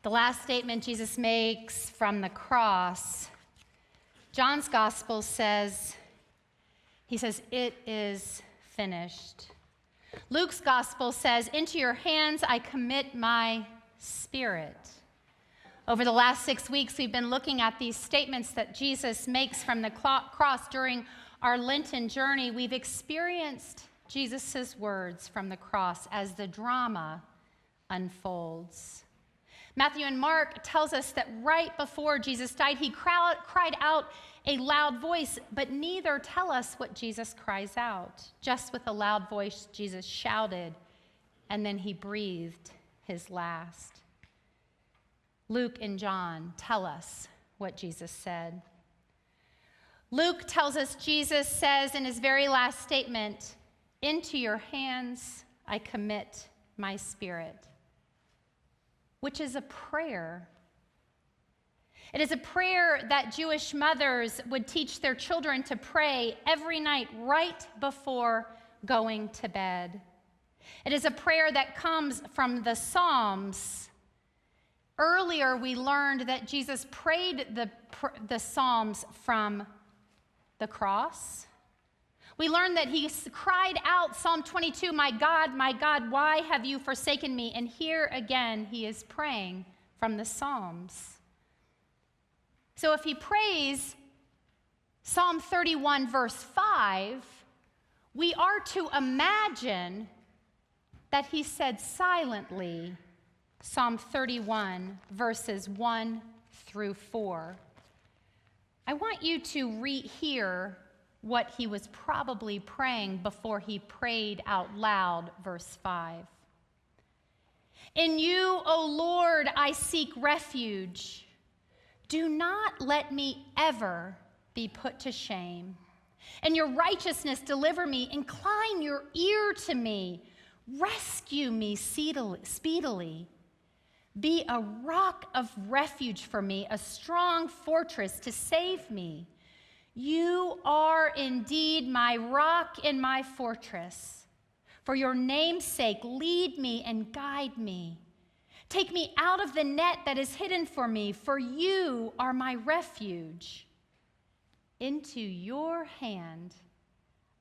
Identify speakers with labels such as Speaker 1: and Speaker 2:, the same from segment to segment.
Speaker 1: The last statement Jesus makes from the cross, John's gospel says, he says, "It is finished." Luke's gospel says, "Into your hands I commit my spirit." Over the last 6 weeks, we've been looking at these statements that Jesus makes from the cross during our Lenten journey. We've experienced Jesus' words from the cross as the drama unfolds. Matthew and Mark tells us that right before Jesus died, he cried out a loud voice, but neither tell us what Jesus cries out. Just with a loud voice, Jesus shouted, and then he breathed his last. Luke and John tell us what Jesus said. Luke tells us Jesus says in his very last statement, "Into your hands I commit my spirit," which is a prayer. It is a prayer that Jewish mothers would teach their children to pray every night right before going to bed. It is a prayer that comes from the Psalms. Earlier, we learned that Jesus prayed the Psalms from the cross. We learned that he cried out, Psalm 22, my God, why have you forsaken me?" And here again, he is praying from the Psalms. So if he prays Psalm 31, verse 5, we are to imagine that he said silently Psalm 31, verses 1 through 4. I want you to rehear what he was probably praying before he prayed out loud, verse 5. "In you, O Lord, I seek refuge. Do not let me ever be put to shame. In your righteousness, deliver me. Incline your ear to me. Rescue me speedily. Be a rock of refuge for me, a strong fortress to save me. You are indeed my rock and my fortress. For your name's sake, lead me and guide me. Take me out of the net that is hidden for me, for you are my refuge. Into your hand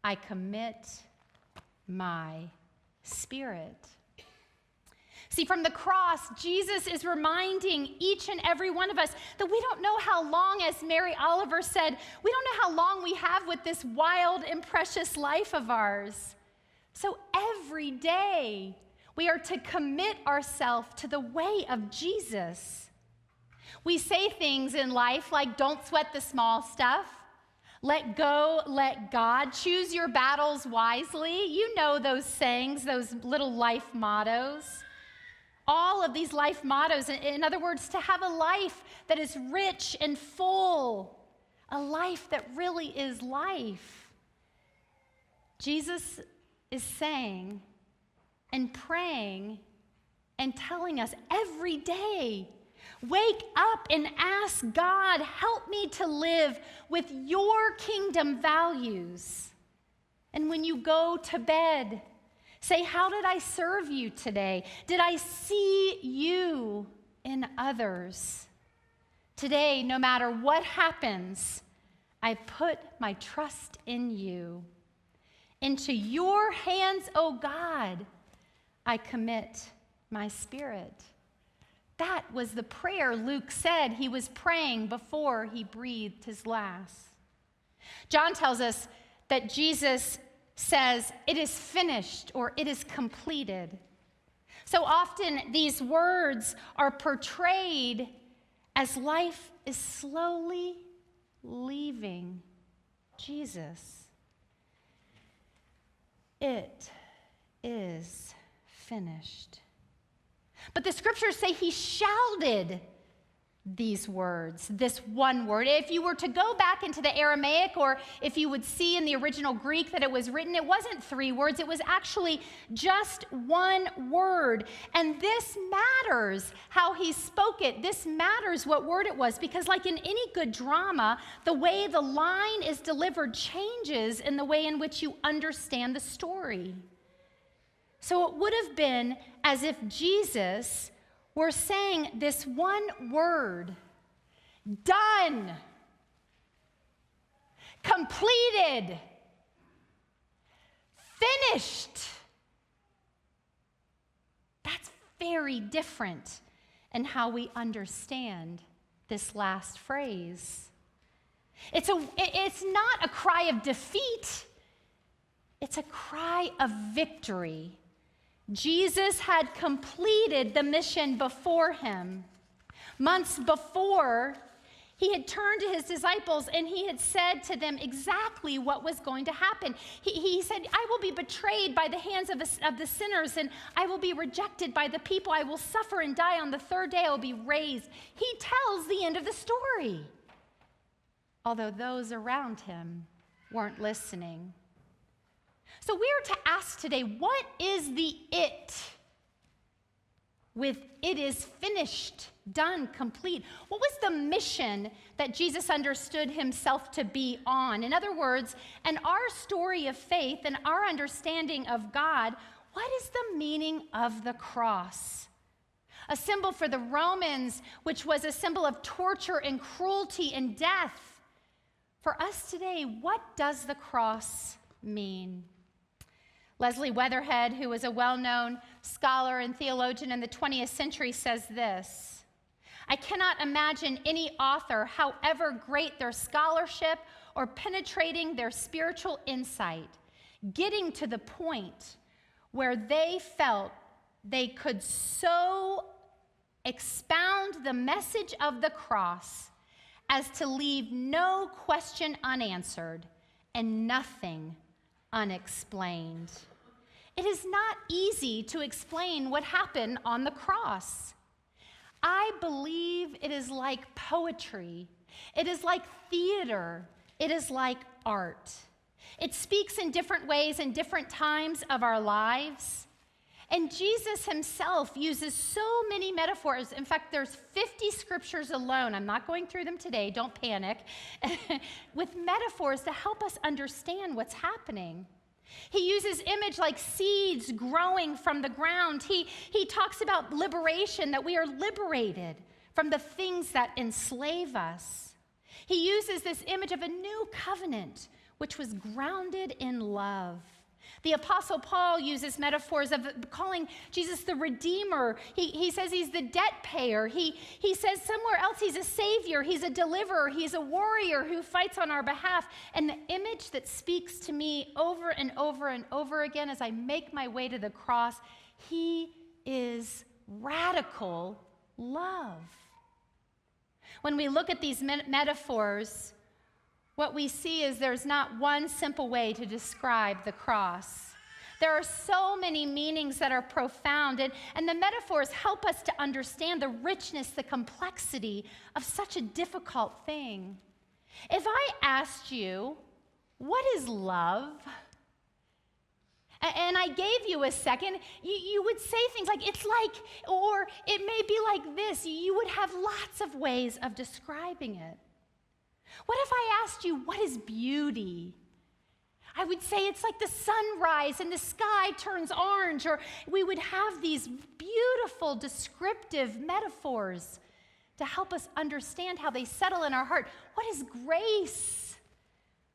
Speaker 1: I commit my spirit." See, from the cross, Jesus is reminding each and every one of us that we don't know how long, as Mary Oliver said, we don't know how long we have with this wild and precious life of ours. So every day, we are to commit ourselves to the way of Jesus. We say things in life like, don't sweat the small stuff. Let go, let God. Choose your battles wisely. You know those sayings, those little life mottos. All of these life mottos, in other words, to have a life that is rich and full, a life that really is life. Jesus is saying and praying and telling us every day, wake up and ask God, help me to live with your kingdom values. And when you go to bed, say, how did I serve you today? Did I see you in others? Today, no matter what happens, I put my trust in you. Into your hands, O God, I commit my spirit. That was the prayer Luke said he was praying before he breathed his last. John tells us that Jesus says, "It is finished," or "it is completed." So often these words are portrayed as life is slowly leaving Jesus. It is finished. But the scriptures say he shouted these words, this one word. If you were to go back into the Aramaic, or if you would see in the original Greek that it was written, it wasn't 3 words, it was actually just one word. And this matters how he spoke it. This matters what word it was, because like in any good drama, the way the line is delivered changes in the way in which you understand the story. So it would have been as if Jesus we're saying this one word, done, completed, finished. That's very different in how we understand this last phrase. It's not a cry of defeat. It's a cry of victory. Jesus had completed the mission before him. Months before, he had turned to his disciples and he had said to them exactly what was going to happen. He said, I will be betrayed by the hands of the sinners, and I will be rejected by the people. I will suffer and die. On the third day I will be raised. He tells the end of the story, although those around him weren't listening. So we're to ask today, what is the it with it is finished, done, complete? What was the mission that Jesus understood himself to be on? In other words, in our story of faith and our understanding of God, what is the meaning of the cross? A symbol for the Romans, which was a symbol of torture and cruelty and death. For us today, what does the cross mean? Leslie Weatherhead, who was a well-known scholar and theologian in the 20th century, says this: I cannot imagine any author, however great their scholarship or penetrating their spiritual insight, getting to the point where they felt they could so expound the message of the cross as to leave no question unanswered and nothing unexplained. It is not easy to explain what happened on the cross. I believe it is like poetry. It is like theater. It is like art. It speaks in different ways in different times of our lives. And Jesus himself uses so many metaphors. In fact, there's 50 scriptures alone. I'm not going through them today, don't panic, with metaphors to help us understand what's happening. He uses image like seeds growing from the ground. He talks about liberation, that we are liberated from the things that enslave us. He uses this image of a new covenant, which was grounded in love. The Apostle Paul uses metaphors of calling Jesus the Redeemer. He says he's the debt payer. He says somewhere else he's a savior, he's a deliverer, he's a warrior who fights on our behalf. And the image that speaks to me over and over and over again as I make my way to the cross, he is radical love. When we look at these metaphors, what we see is there's not one simple way to describe the cross. There are so many meanings that are profound, and the metaphors help us to understand the richness, the complexity of such a difficult thing. If I asked you, what is love? And I gave you a second, you would say things like, it's like, or it may be like this. You would have lots of ways of describing it. What if I asked you, what is beauty? I would say it's like the sunrise and the sky turns orange, or we would have these beautiful descriptive metaphors to help us understand how they settle in our heart. What is grace?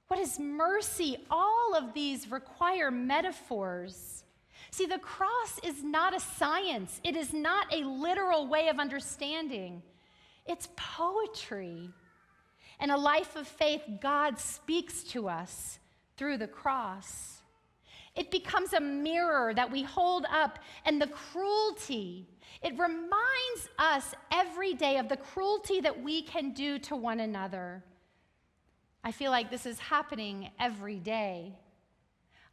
Speaker 1: What is mercy? All of these require metaphors. See, the cross is not a science. It is not a literal way of understanding. It's poetry. In a life of faith, God speaks to us through the cross. It becomes a mirror that we hold up, and the cruelty, it reminds us every day of the cruelty that we can do to one another. I feel like this is happening every day.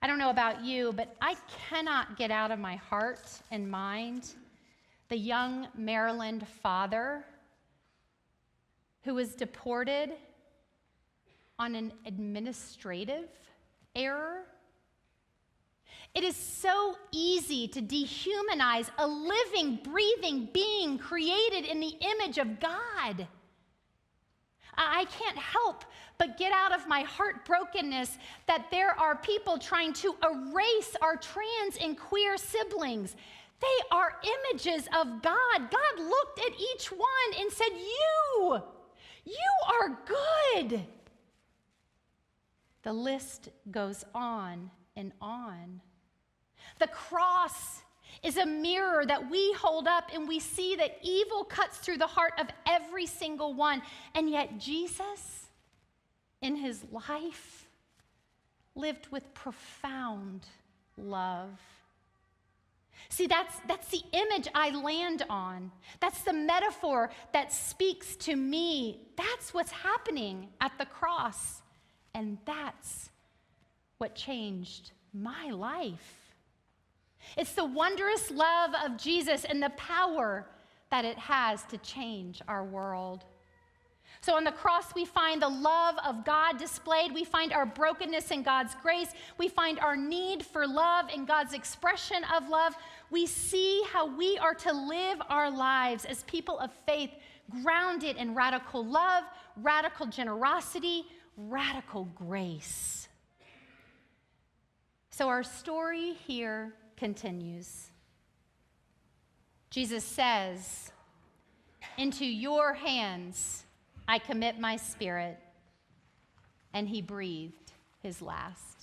Speaker 1: I don't know about you, but I cannot get out of my heart and mind the young Maryland father who was deported on an administrative error. It is so easy to dehumanize a living, breathing being created in the image of God. I can't help but get out of my heartbrokenness that there are people trying to erase our trans and queer siblings. They are images of God. God looked at each one and said, you are good. The list goes on and on. The cross is a mirror that we hold up, and we see that evil cuts through the heart of every single one. And yet Jesus, in his life, lived with profound love. See, that's the image I land on. That's the metaphor that speaks to me. That's what's happening at the cross. And that's what changed my life. It's the wondrous love of Jesus and the power that it has to change our world. So on the cross, we find the love of God displayed. We find our brokenness in God's grace. We find our need for love in God's expression of love. We see how we are to live our lives as people of faith, grounded in radical love, radical generosity, radical grace. So our story here continues. Jesus says, "Into your hands I commit my spirit," and he breathed his last.